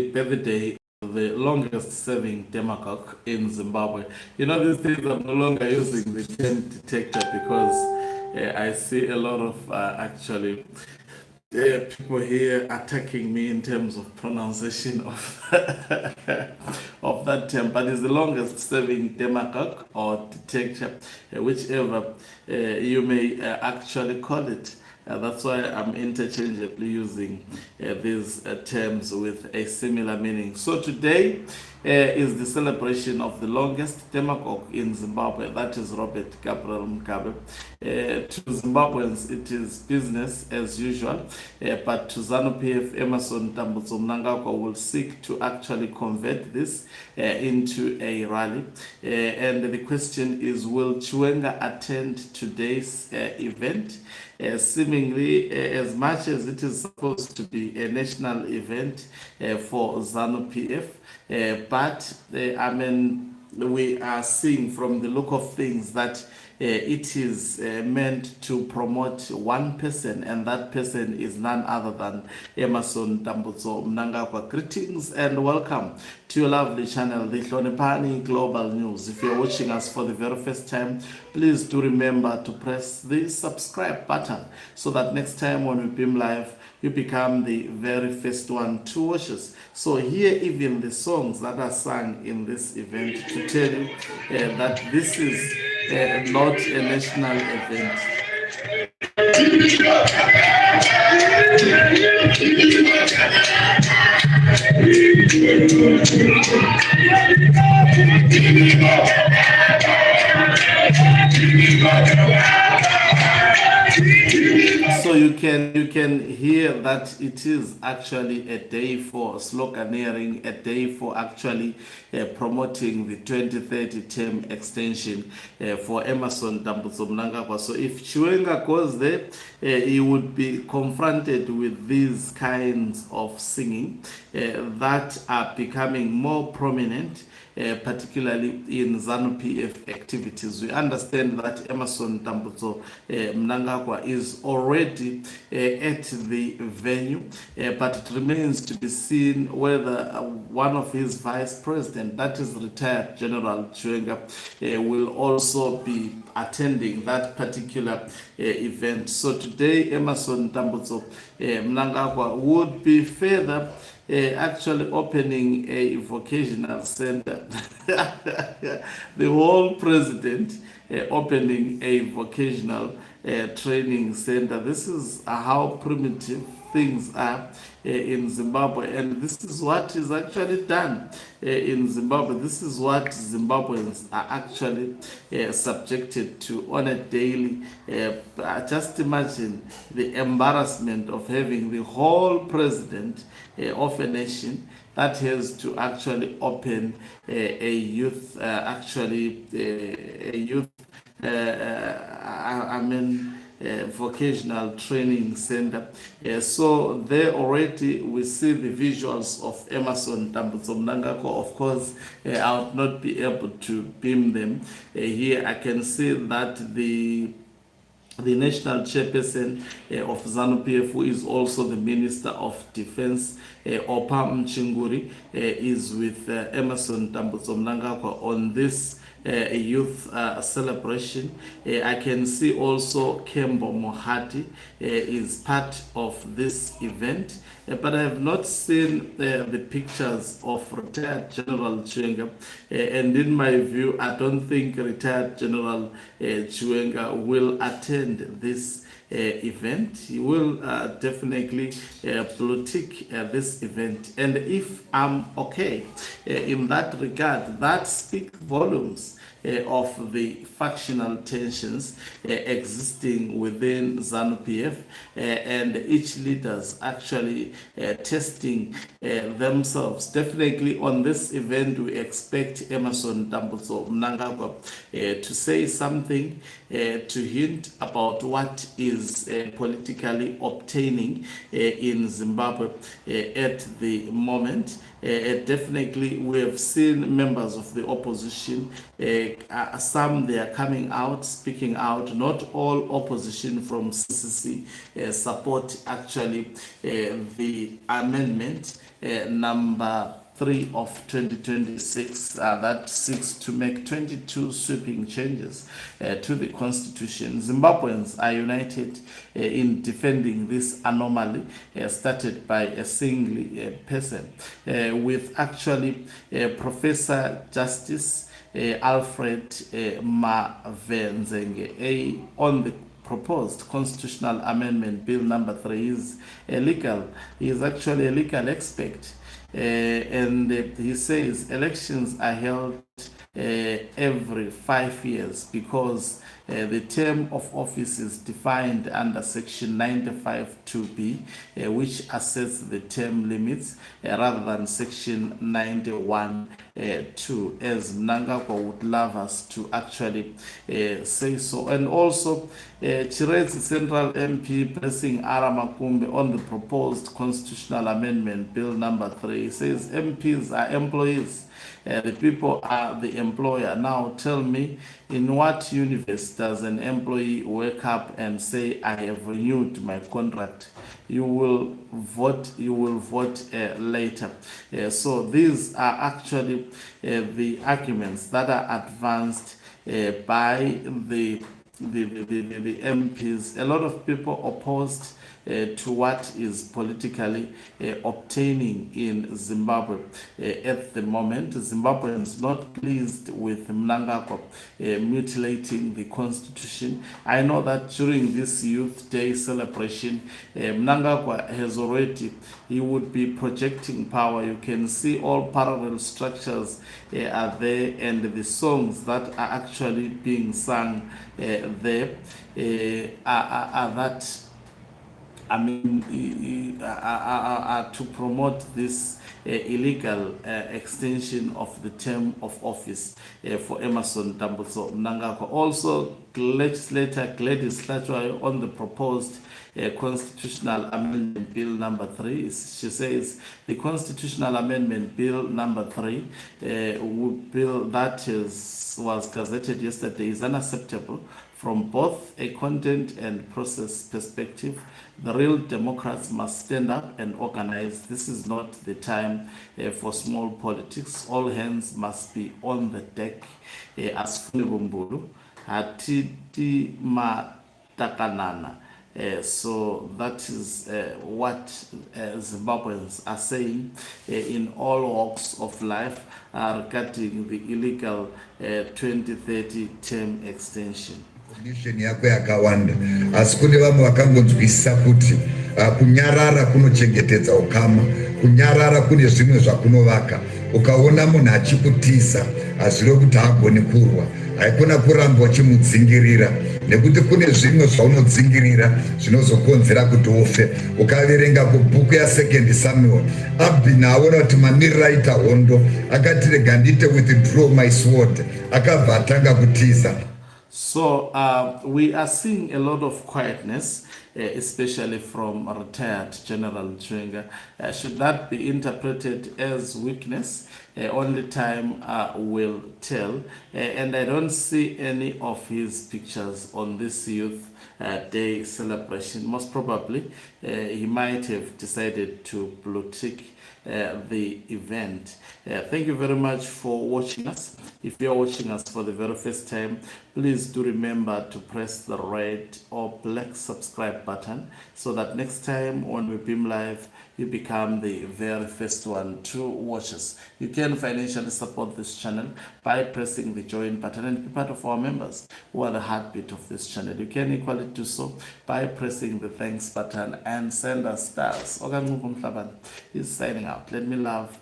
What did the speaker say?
birthday of the longest serving demagogue in Zimbabwe. These days I'm no longer using the term detector because I see a lot of actually people here attacking me in terms of pronunciation of of that term, but it's the longest serving demagogue or detector, whichever you may actually call it. That's why I'm interchangeably using these terms with a similar meaning. So today is the celebration of the longest demagogue in Zimbabwe, that is Robert Gabriel Mugabe. To Zimbabweans, it is business as usual, but to ZANU PF, Emerson Mnangagwa will seek to actually convert this into a rally. And the question is, will Chiwenga attend today's event? Seemingly, as much as it is supposed to be a national event for ZANU PF, but we are seeing from the look of things that it is meant to promote one person, and that person is none other than Emerson Mnangagwa. Greetings and welcome to your lovely channel, the Hlonipani Global News. If you're watching us for the very first time, please do remember to press the subscribe button so that next time when we beam live, you become the very first one to watch us. So hear even the songs that are sung in this event to tell you that this is not a national event. So you can hear that it is actually a day for sloganeering, a day for actually promoting the 2030 term extension for Emerson Mnangagwa. So if Chiwenga goes there, he would be confronted with these kinds of singing that are becoming more prominent, particularly in ZANU PF activities. We understand that Emerson Mnangagwa is already at the venue, but it remains to be seen whether one of his vice president, that is retired General Chiwenga, will also be attending that particular event. So today, Emerson Mnangagwa would be further actually opening a vocational center. The whole president opening a vocational training center. This is how primitive things are in Zimbabwe, and this is what is actually done in Zimbabwe. This is what Zimbabweans are actually subjected to on a daily. Just imagine the embarrassment of having the whole president of a nation that has to actually open a youth vocational training center. So there already we see the visuals of Emerson Mnangagwa. Of course, I would not be able to beam them. Here I can see that the national chairperson of ZANU PF, who is also the Minister of Defense, Opa Mchinguri, is with Emerson Mnangagwa on this youth celebration. I can see also Kembo Mohati is part of this event, but I have not seen the pictures of retired General Chiwenga, and in my view, I don't think retired General Chiwenga will attend this event. He will definitely politic this event, and if I'm okay in that regard, that speaks volumes of the factional tensions existing within ZANU PF, and each leaders actually testing themselves. Definitely on this event, we expect Emerson Mnangagwa to say something, to hint about what is politically obtaining in Zimbabwe at the moment. Definitely, we have seen members of the opposition some they are coming out, speaking out. Not all opposition from CCC support actually the amendment number 3 of 2026 that seeks to make 22 sweeping changes to the constitution. Zimbabweans are united in defending this anomaly started by a single person, with actually Professor Justice Alfred Mavenzenge on the proposed constitutional amendment bill number 3. Is legal. He is actually a legal expert. And he says elections are held every 5 years because the term of office is defined under section 95 2b, which assesses the term limits rather than section 91 2, as Mnangagwa would love us to actually say so. And also Chirezi Central MP pressing Aramakumbe on the proposed constitutional amendment bill number 3. He says MPs are employees. The people are the employer. Now tell me, in what universe does an employee wake up and say, I have renewed my contract? You will vote later. So these are actually the arguments that are advanced by the MPs. A lot of people opposed to what is politically obtaining in Zimbabwe at the moment. Zimbabweans not pleased with Mnangagwa mutilating the constitution. I know that during this Youth Day celebration, Mnangagwa has already, he would be projecting power. You can see all parallel structures are there, and the songs that are actually being sung there are that, I mean, to promote this illegal extension of the term of office for Emerson Dambuso Mnangagwa. Also, legislator Gladys Hlachwayo on the proposed constitutional amendment bill number 3. She says the constitutional amendment bill number 3 bill that was gazetted yesterday is unacceptable from both a content and process perspective. The real Democrats must stand up and organize. This is not the time for small politics. All hands must be on the deck. As Funibumbulu, Hatiti Matakanana. So that is what Zimbabweans are saying in all walks of life regarding the illegal 2030 term extension. Condition yako yakawanda asi kune vamwe vakangonzwisisa kuti kunyarara kunochengetedza ukama, kunyarara kune zvimwe zvakunovaka. Ukaona munhu achikutiza hazviro kuti hagoni kurwa, haikona kuramba uchimudzingirira nekuti kune zvimwe zvaunodzingirira zvinozokonzera kuti ufe. Ukaverenga kubhuku ya2 Samuel, Abhina aona kuti mamiriro aita hondo akati rega ndiite withdraw my sword, akabva atanga kutiza. So we are seeing a lot of quietness, especially from retired General Chiwenga. Should that be interpreted as weakness? Only time will tell. And I don't see any of his pictures on this Youth Day celebration. Most probably, he might have decided to blue tick the event. Thank you very much for watching us. If you're watching us for the very first time, please do remember to press the red or black subscribe button so that next time when we beam live, you become the very first one to watch us. You can financially support this channel by pressing the join button and be part of our members who are the heartbeat of this channel. You can equally do so by pressing the thanks button and send us stars. Ogan Mhlabane is signing out. Let me love.